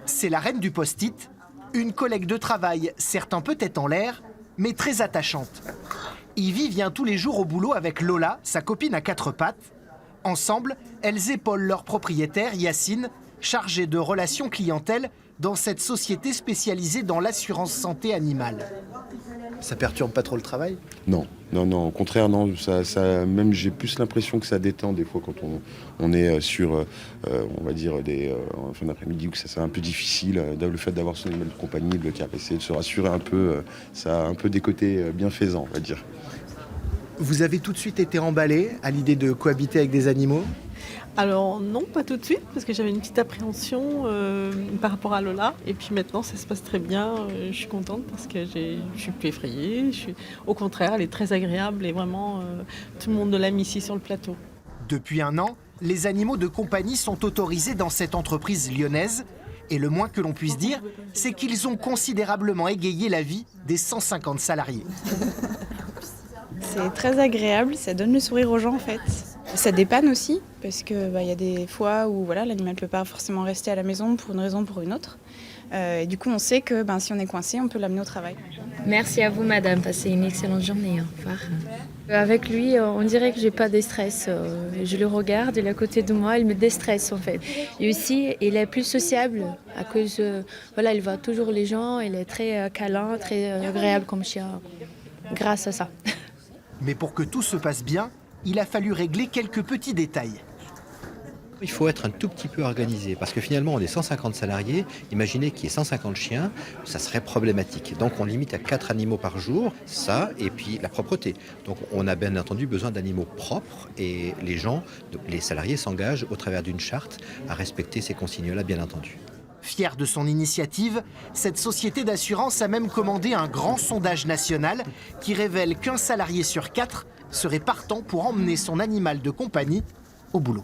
C'est la reine du post-it, une collègue de travail, certes un peu tête en l'air, mais très attachante. Ivy vient tous les jours au boulot avec Lola, sa copine à quatre pattes. Ensemble, elles épaulent leur propriétaire, Yacine, chargé de relations clientèle dans cette société spécialisée dans l'assurance santé animale. Ça perturbe pas trop le travail? Non, non, non, au contraire, non. Même j'ai plus l'impression que ça détend des fois quand on est sur, on va dire, en fin d'après-midi où c'est un peu difficile. Le fait d'avoir son animal de compagnie, de le caresser, de se rassurer un peu, ça a un peu des côtés bienfaisants, on va dire. Vous avez tout de suite été emballé à l'idée de cohabiter avec des animaux? Alors non, pas tout de suite, parce que j'avais une petite appréhension par rapport à Lola. Et puis maintenant, ça se passe très bien. Je suis contente parce que je suis plus effrayée. Au contraire, elle est très agréable et vraiment, tout le monde l'aime ici sur le plateau. Depuis un an, les animaux de compagnie sont autorisés dans cette entreprise lyonnaise. Et le moins que l'on puisse dire, c'est qu'ils ont considérablement égayé la vie des 150 salariés. C'est très agréable, ça donne le sourire aux gens en fait. Ça dépanne aussi, parce qu'il y a des fois où l'animal ne peut pas forcément rester à la maison pour une raison ou pour une autre. Et du coup, on sait que si on est coincé, on peut l'amener au travail. Merci à vous, madame. Passez une excellente journée. Au revoir. Avec lui, on dirait que j'ai pas de stress. Je le regarde, il est à côté de moi, il me déstresse en fait. Et aussi, il est plus sociable à cause, il voit toujours les gens, il est très câlin, très agréable comme chien, grâce à ça. Mais pour que tout se passe bien, il a fallu régler quelques petits détails. Il faut être un tout petit peu organisé parce que finalement on est 150 salariés, imaginez qu'il y ait 150 chiens, ça serait problématique. Donc on limite à 4 animaux par jour, ça et puis la propreté. Donc on a bien entendu besoin d'animaux propres et les salariés s'engagent au travers d'une charte à respecter ces consignes-là bien entendu. Fière de son initiative, cette société d'assurance a même commandé un grand sondage national qui révèle qu'1 salarié sur 4 serait partant pour emmener son animal de compagnie au boulot.